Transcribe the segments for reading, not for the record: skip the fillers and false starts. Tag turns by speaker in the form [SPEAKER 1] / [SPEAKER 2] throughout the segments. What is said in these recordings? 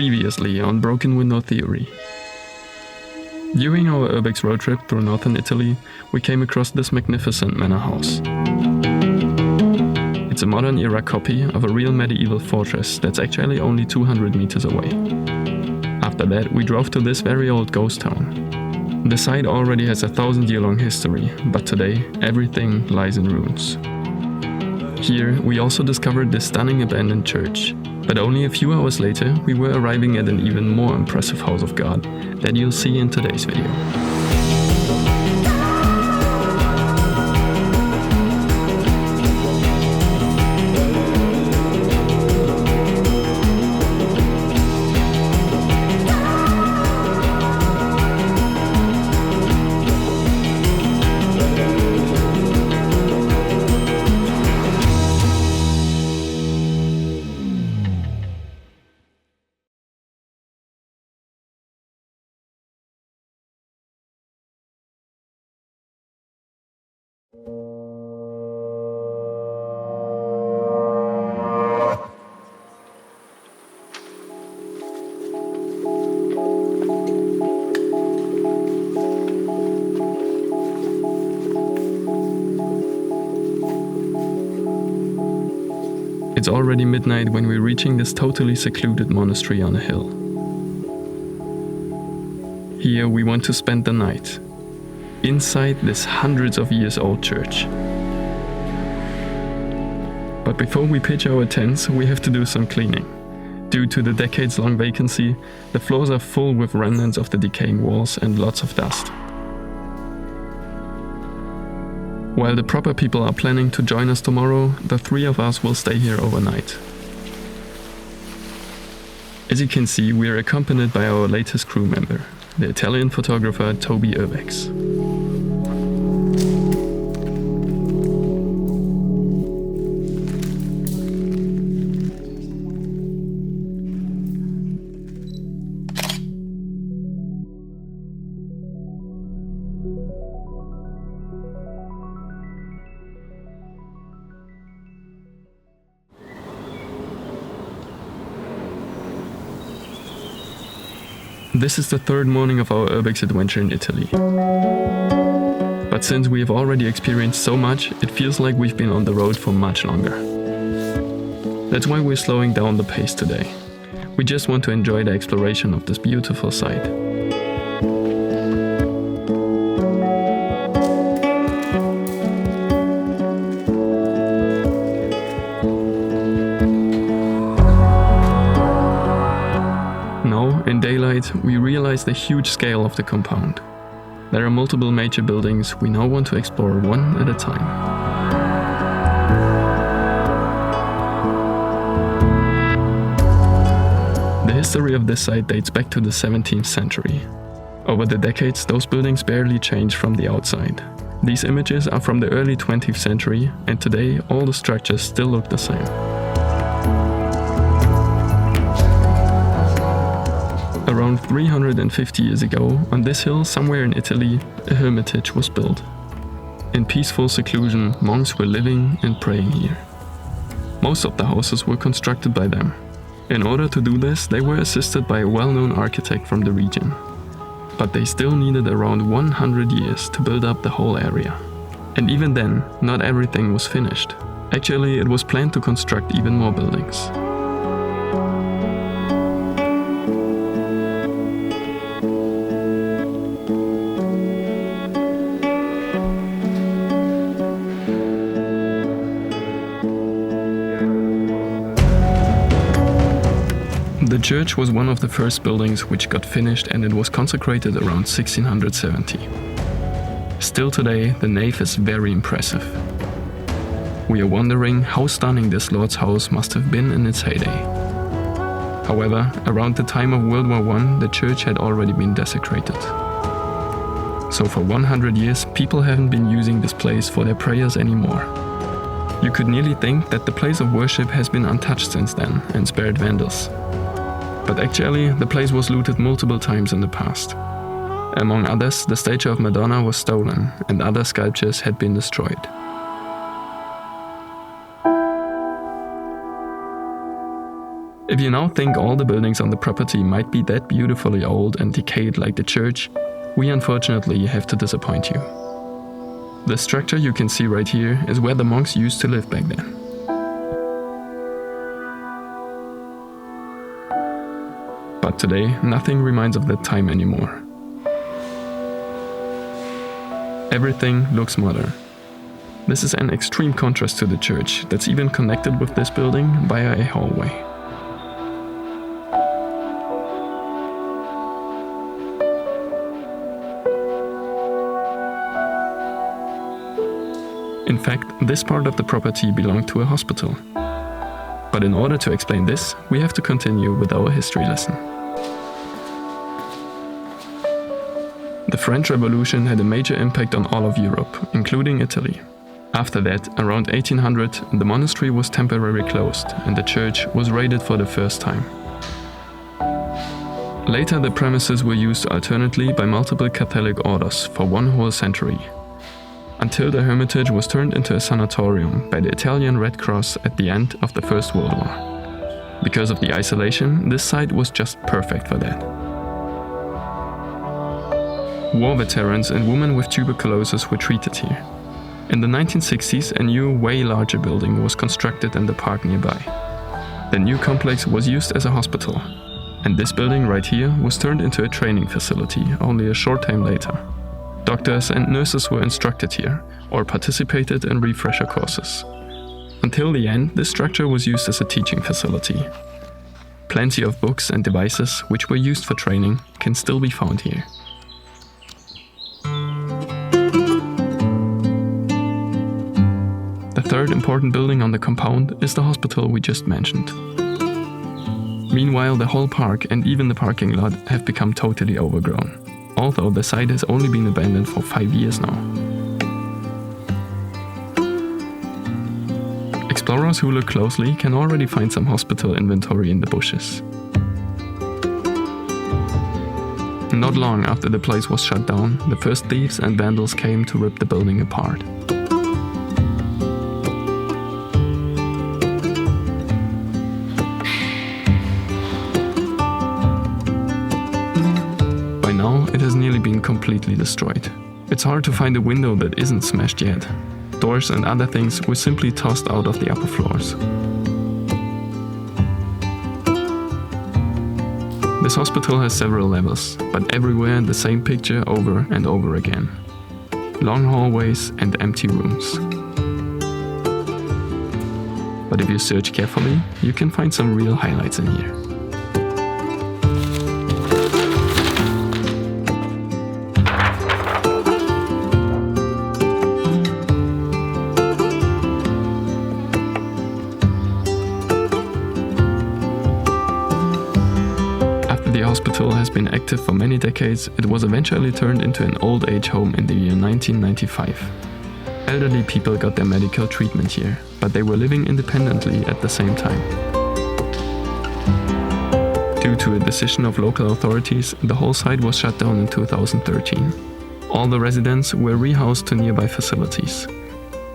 [SPEAKER 1] Previously on Broken Window Theory. During our Urbex road trip through northern Italy, we came across this magnificent manor house. It's a modern era copy of a real medieval fortress that's actually only 200 meters away. After that, we drove to this very old ghost town. The site already has a 1,000-year-long history, but today everything lies in ruins. Here, we also discovered this stunning abandoned church. But only a few hours later, we were arriving at an even more impressive house of God that you'll see in today's video. It's already midnight when we're reaching this totally secluded monastery on a hill. Here we want to spend the night, inside this hundreds of years old church. But before we pitch our tents, we have to do some cleaning. Due to the decades-long vacancy, the floors are full with remnants of the decaying walls and lots of dust. While the proper people are planning to join us tomorrow, the three of us will stay here overnight. As you can see, we are accompanied by our latest crew member, the Italian photographer Toby Urbex. This is the third morning of our Urbex adventure in Italy. But since we have already experienced so much, it feels like we've been on the road for much longer. That's why we're slowing down the pace today. We just want to enjoy the exploration of this beautiful site. In daylight, we realize the huge scale of the compound. There are multiple major buildings we now want to explore one at a time. The history of this site dates back to the 17th century. Over the decades, those buildings barely changed from the outside. These images are from the early 20th century, and today all the structures still look the same. Around 350 years ago, on this hill somewhere in Italy, a hermitage was built. In peaceful seclusion, monks were living and praying here. Most of the houses were constructed by them. In order to do this, they were assisted by a well-known architect from the region. But they still needed around 100 years to build up the whole area. And even then, not everything was finished. Actually, it was planned to construct even more buildings. The church was one of the first buildings which got finished, and it was consecrated around 1670. Still today, the nave is very impressive. We are wondering how stunning this Lord's house must have been in its heyday. However, around the time of World War I, the church had already been desecrated. So for 100 years, people haven't been using this place for their prayers anymore. You could nearly think that the place of worship has been untouched since then and spared vandals. But actually, the place was looted multiple times in the past. Among others, the statue of Madonna was stolen and other sculptures had been destroyed. If you now think all the buildings on the property might be that beautifully old and decayed like the church, we unfortunately have to disappoint you. The structure you can see right here is where the monks used to live back then. But today, nothing reminds of that time anymore. Everything looks modern. This is an extreme contrast to the church that's even connected with this building via a hallway. In fact, this part of the property belonged to a hospital. But in order to explain this, we have to continue with our history lesson. The French Revolution had a major impact on all of Europe, including Italy. After that, around 1800, the monastery was temporarily closed and the church was raided for the first time. Later, the premises were used alternately by multiple Catholic orders for one whole century, until the hermitage was turned into a sanatorium by the Italian Red Cross at the end of the First World War. Because of the isolation, this site was just perfect for that. War veterans and women with tuberculosis were treated here. In the 1960s, a new, way larger building was constructed in the park nearby. The new complex was used as a hospital, and this building right here was turned into a training facility only a short time later. Doctors and nurses were instructed here, or participated in refresher courses. Until the end, this structure was used as a teaching facility. Plenty of books and devices, which were used for training, can still be found here. The third important building on the compound is the hospital we just mentioned. Meanwhile, the whole park and even the parking lot have become totally overgrown, although the site has only been abandoned for 5 years now. Explorers who look closely can already find some hospital inventory in the bushes. Not long after the place was shut down, the first thieves and vandals came to rip the building apart. Now it has nearly been completely destroyed. It's hard to find a window that isn't smashed yet. Doors and other things were simply tossed out of the upper floors. This hospital has several levels, but everywhere the same picture over and over again. Long hallways and empty rooms. But if you search carefully, you can find some real highlights in here. The hospital has been active for many decades. It was eventually turned into an old age home in the year 1995. Elderly people got their medical treatment here, but they were living independently at the same time. Due to a decision of local authorities, the whole site was shut down in 2013. All the residents were rehoused to nearby facilities.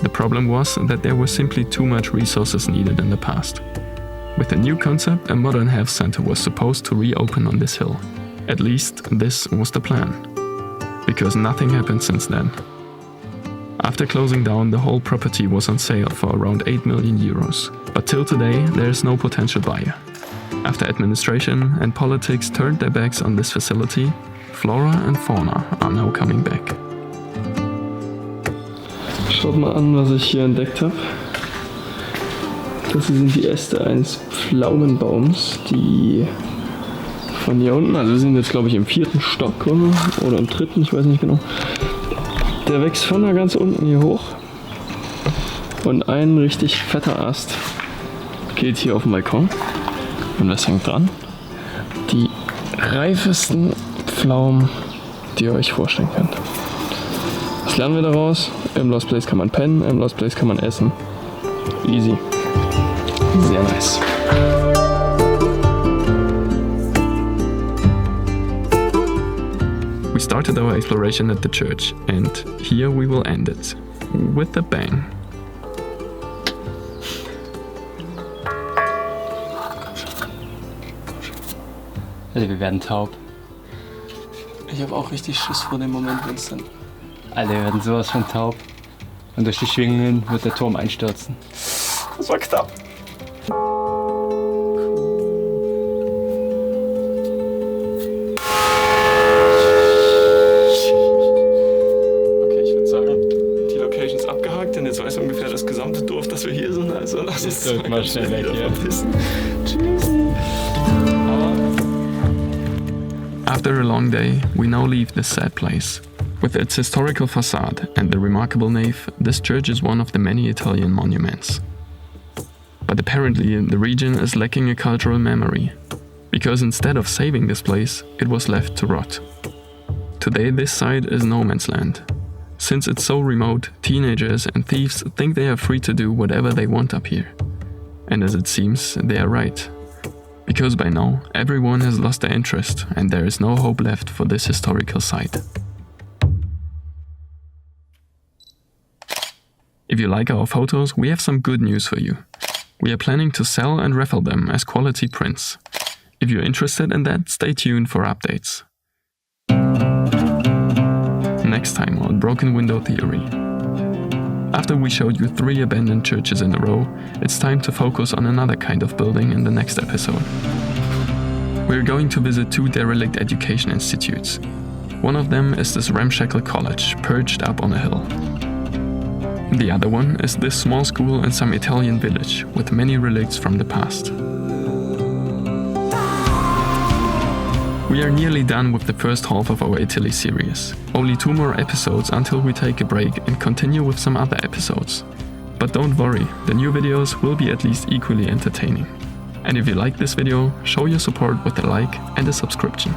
[SPEAKER 1] The problem was that there were simply too much resources needed in the past. With a new concept, a modern health center was supposed to reopen on this hill. At least this was the plan. Because nothing happened since then. After closing down, the whole property was on sale for around 8 million euros. But till today, there is no potential buyer. After administration and politics turned their backs on this facility, flora and fauna are now coming back. Schaut mal an, was ich hier entdeckt habe. Das sind die Äste eines Pflaumenbaums, die von hier unten, also wir sind jetzt glaube ich im 4. Stock oder im 3., ich weiß nicht genau. Der wächst von da ganz unten hier hoch und ein richtig fetter Ast geht hier auf den Balkon und das hängt dran. Die reifesten Pflaumen, die ihr euch vorstellen könnt. Was lernen wir daraus? Im Lost Place kann man pennen, im Lost Place kann man essen. Easy. Sehr nice. We started our exploration at the church, and here we will end it with a bang.
[SPEAKER 2] Also wir werden taub.
[SPEAKER 1] Ich habe auch richtig Schiss vor dem Moment, wenn es dann...
[SPEAKER 2] Alter, wir werden sowas von taub. Und durch die Schwingungen wird der Turm einstürzen.
[SPEAKER 1] Das war knapp. Okay, ich würde sagen, die Location ist abgehakt, denn jetzt weiß ungefähr das gesamte Dorf, dass wir hier sind. Also lass uns
[SPEAKER 2] mal schnell weg hier.
[SPEAKER 1] Verpissen. Tschüssi. After a long day, we now leave this sad place. With its historical facade and the remarkable nave, this church is one of the many Italian monuments. But apparently the region is lacking a cultural memory, because instead of saving this place, it was left to rot. Today this site is no man's land. Since it's so remote, teenagers and thieves think they are free to do whatever they want up here. And as it seems, they are right. Because by now, everyone has lost their interest and there is no hope left for this historical site. If you like our photos, we have some good news for you. We are planning to sell and raffle them as quality prints. If you're interested in that, stay tuned for updates. Next time on Broken Window Theory. After we showed you 3 abandoned churches in a row, it's time to focus on another kind of building in the next episode. We're going to visit 2 derelict education institutes. One of them is this ramshackle college, perched up on a hill. The other one is this small school in some Italian village, with many relicts from the past. We are nearly done with the first half of our Italy series. Only 2 more episodes until we take a break and continue with some other episodes. But don't worry, the new videos will be at least equally entertaining. And if you like this video, show your support with a like and a subscription.